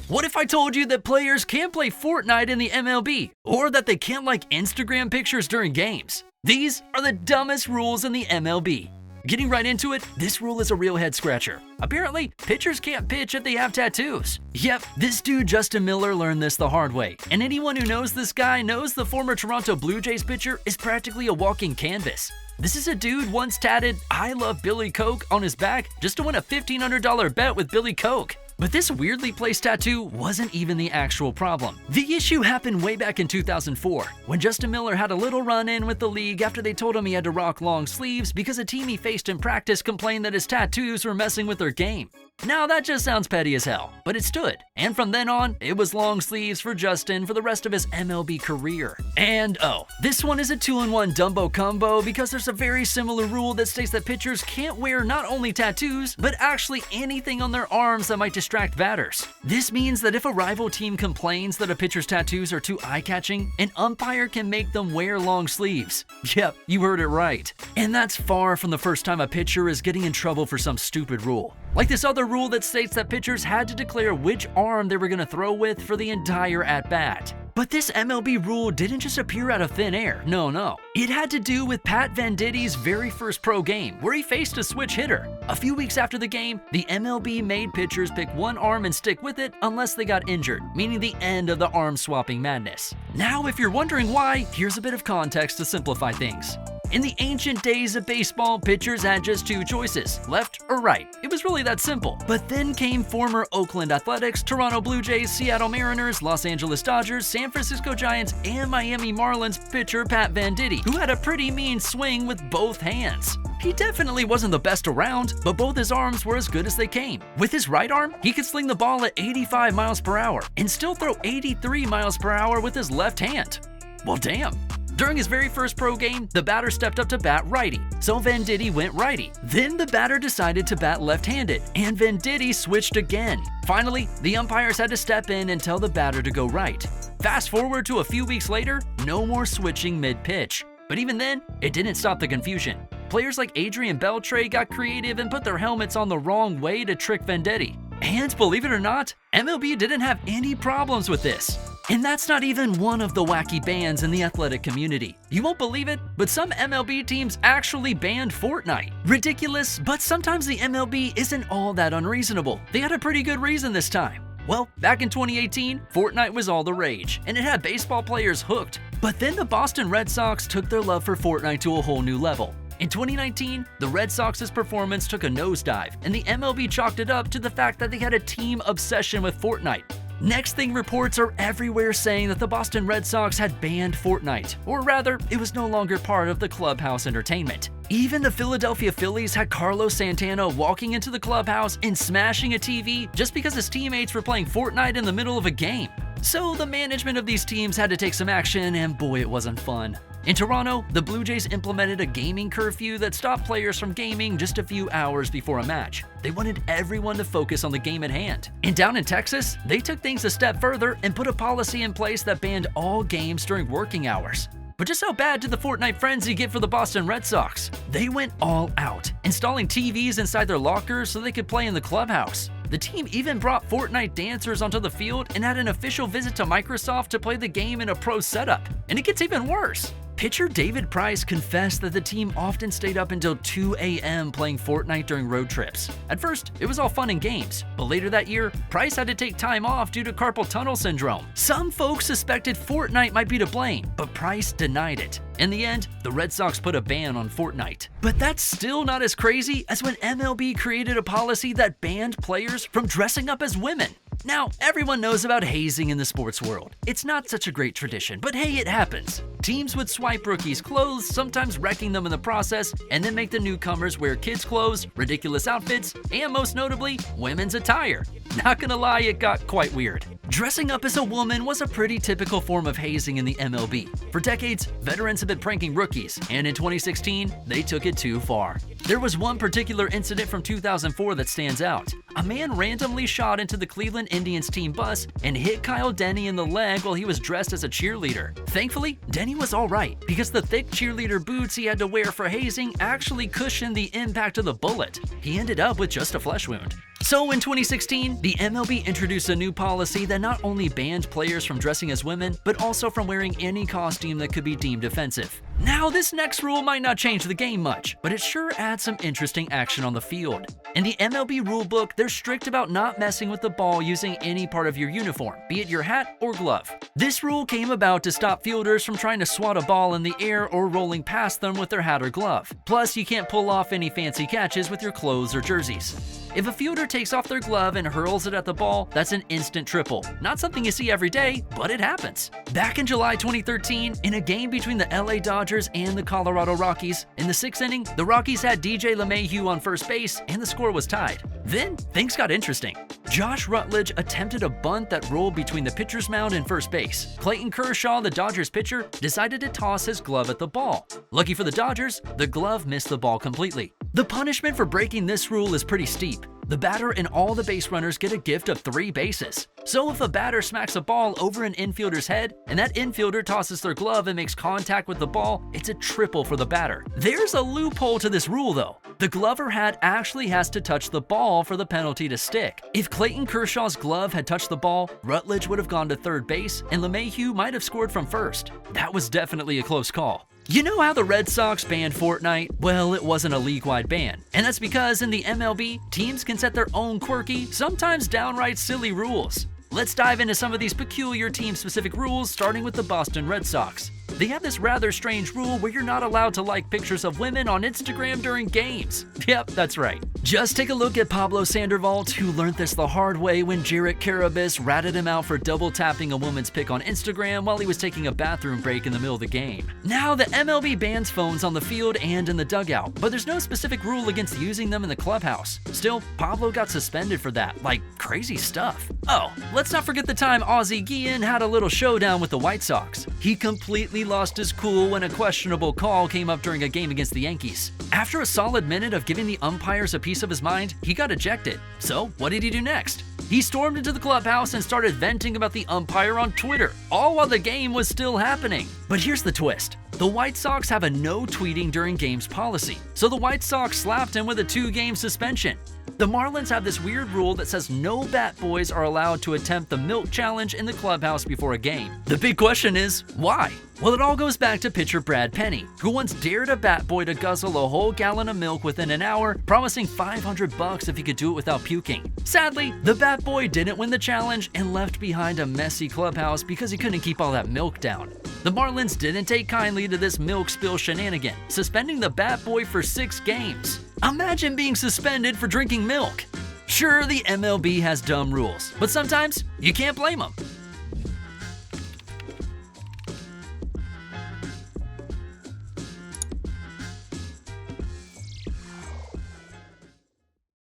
What if I told you that players can't play Fortnite in the MLB, or that they can't like Instagram pictures during games? These are the dumbest rules in the MLB. Getting right into it, this rule is a real head scratcher. Apparently, pitchers can't pitch if they have tattoos. Yep, this dude Justin Miller learned this the hard way, and anyone who knows this guy knows the former Toronto Blue Jays pitcher is practically a walking canvas. This is a dude once tatted "I love Billy Coke" on his back just to win a $1,500 bet with Billy Coke. But this weirdly placed tattoo wasn't even the actual problem. The issue happened way back in 2004, when Justin Miller had a little run-in with the league after they told him he had to rock long sleeves because a team he faced in practice complained that his tattoos were messing with their game. Now that just sounds petty as hell, but it stood. And from then on, it was long sleeves for Justin for the rest of his MLB career. And oh, this one is a 2-in-1 Dumbo combo because there's a very similar rule that states that pitchers can't wear not only tattoos, but actually anything on their arms that might distract batters. This means that if a rival team complains that a pitcher's tattoos are too eye-catching, an umpire can make them wear long sleeves. Yep, you heard it right. And that's far from the first time a pitcher is getting in trouble for some stupid rule. Like this other rule that states that pitchers had to declare which arm they were going to throw with for the entire at-bat. But this MLB rule didn't just appear out of thin air, no. It had to do with Pat Venditti's very first pro game, where he faced a switch hitter. A few weeks after the game, the MLB made pitchers pick one arm and stick with it unless they got injured, meaning the end of the arm-swapping madness. Now, if you're wondering why, here's a bit of context to simplify things. In the ancient days of baseball, pitchers had just two choices, left or right. It was really that simple. But then came former Oakland Athletics, Toronto Blue Jays, Seattle Mariners, Los Angeles Dodgers, San Francisco Giants, and Miami Marlins pitcher Pat Venditti, who had a pretty mean swing with both hands. He definitely wasn't the best around, but both his arms were as good as they came. With his right arm, he could sling the ball at 85 miles per hour and still throw 83 miles per hour with his left hand. Well, damn. During his very first pro game, the batter stepped up to bat righty, so Venditti went righty. Then the batter decided to bat left-handed, and Venditti switched again. Finally, the umpires had to step in and tell the batter to go right. Fast forward to a few weeks later, no more switching mid-pitch. But even then, it didn't stop the confusion. Players like Adrian Beltre got creative and put their helmets on the wrong way to trick Venditti. And believe it or not, MLB didn't have any problems with this. And that's not even one of the wacky bans in the athletic community. You won't believe it, but some MLB teams actually banned Fortnite. Ridiculous, but sometimes the MLB isn't all that unreasonable. They had a pretty good reason this time. Well, back in 2018, Fortnite was all the rage, and it had baseball players hooked. But then the Boston Red Sox took their love for Fortnite to a whole new level. In 2019, the Red Sox's performance took a nosedive, and the MLB chalked it up to the fact that they had a team obsession with Fortnite. Next thing, reports are everywhere saying that the Boston Red Sox had banned Fortnite, or rather, it was no longer part of the clubhouse entertainment. Even the Philadelphia Phillies had Carlos Santana walking into the clubhouse and smashing a TV just because his teammates were playing Fortnite in the middle of a game. So the management of these teams had to take some action, and boy, it wasn't fun. In Toronto, the Blue Jays implemented a gaming curfew that stopped players from gaming just a few hours before a match. They wanted everyone to focus on the game at hand. And down in Texas, they took things a step further and put a policy in place that banned all games during working hours. But just how bad did the Fortnite frenzy get for the Boston Red Sox? They went all out, installing TVs inside their lockers so they could play in the clubhouse. The team even brought Fortnite dancers onto the field and had an official visit to Microsoft to play the game in a pro setup. And it gets even worse. Pitcher David Price confessed that the team often stayed up until 2 a.m. playing Fortnite during road trips. At first, it was all fun and games, but later that year, Price had to take time off due to carpal tunnel syndrome. Some folks suspected Fortnite might be to blame, but Price denied it. In the end, the Red Sox put a ban on Fortnite. But that's still not as crazy as when MLB created a policy that banned players from dressing up as women. Now, everyone knows about hazing in the sports world. It's not such a great tradition, but hey, it happens. Teams would swipe rookies' clothes, sometimes wrecking them in the process, and then make the newcomers wear kids' clothes, ridiculous outfits, and most notably, women's attire. Not gonna lie, it got quite weird. Dressing up as a woman was a pretty typical form of hazing in the MLB. For decades, veterans have been pranking rookies, and in 2016, they took it too far. There was one particular incident from 2004 that stands out. A man randomly shot into the Cleveland Indians team bus and hit Kyle Denny in the leg while he was dressed as a cheerleader. Thankfully, Denny was alright because the thick cheerleader boots he had to wear for hazing actually cushioned the impact of the bullet. He ended up with just a flesh wound. So in 2016, the MLB introduced a new policy that not only banned players from dressing as women, but also from wearing any costume that could be deemed offensive. Now, this next rule might not change the game much, but it sure adds some interesting action on the field. In the MLB rulebook, they're strict about not messing with the ball using any part of your uniform, be it your hat or glove. This rule came about to stop fielders from trying to swat a ball in the air or rolling past them with their hat or glove. Plus, you can't pull off any fancy catches with your clothes or jerseys. If a fielder takes off their glove and hurls it at the ball, that's an instant triple. Not something you see every day, but it happens. Back in July 2013, in a game between the LA Dodgers and the Colorado Rockies, in the 6th inning, the Rockies had DJ LeMahieu on first base and the score was tied. Then, things got interesting. Josh Rutledge attempted a bunt that rolled between the pitcher's mound and first base. Clayton Kershaw, the Dodgers pitcher, decided to toss his glove at the ball. Lucky for the Dodgers, the glove missed the ball completely. The punishment for breaking this rule is pretty steep. The batter and all the base runners get a gift of 3 bases. So if a batter smacks a ball over an infielder's head and that infielder tosses their glove and makes contact with the ball, it's a triple for the batter. There's a loophole to this rule though. The glove or hat actually has to touch the ball for the penalty to stick. If Clayton Kershaw's glove had touched the ball, Rutledge would have gone to third base and LeMahieu might have scored from first. That was definitely a close call. You know how the Red Sox banned Fortnite? Well, it wasn't a league-wide ban. And that's because in the MLB, teams can set their own quirky, sometimes downright silly rules. Let's dive into some of these peculiar team-specific rules, starting with the Boston Red Sox. They have this rather strange rule where you're not allowed to like pictures of women on Instagram during games. Yep, that's right. Just take a look at Pablo Sandoval, who learned this the hard way when Jarrett Carabas ratted him out for double tapping a woman's pic on Instagram while he was taking a bathroom break in the middle of the game. Now, the MLB bans phones on the field and in the dugout, but there's no specific rule against using them in the clubhouse. Still, Pablo got suspended for that, like crazy stuff. Oh, let's not forget the time Ozzie Guillen had a little showdown with the White Sox. He completely lost his cool when a questionable call came up during a game against the Yankees. After a solid minute of giving the umpires a piece of his mind, he got ejected. So, what did he do next? He stormed into the clubhouse and started venting about the umpire on Twitter, all while the game was still happening. But here's the twist. The White Sox have a no tweeting during games policy, so the White Sox slapped him with a 2-game suspension. The Marlins have this weird rule that says no bat boys are allowed to attempt the milk challenge in the clubhouse before a game. The big question is, why? Well, it all goes back to pitcher Brad Penny, who once dared a bat boy to guzzle a whole gallon of milk within an hour, promising $500 if he could do it without puking. Sadly, the bat boy didn't win the challenge and left behind a messy clubhouse because he couldn't keep all that milk down. The Marlins didn't take kindly to this milk spill shenanigan, suspending the bat boy for 6 games. Imagine being suspended for drinking milk. Sure, the MLB has dumb rules, but sometimes you can't blame them.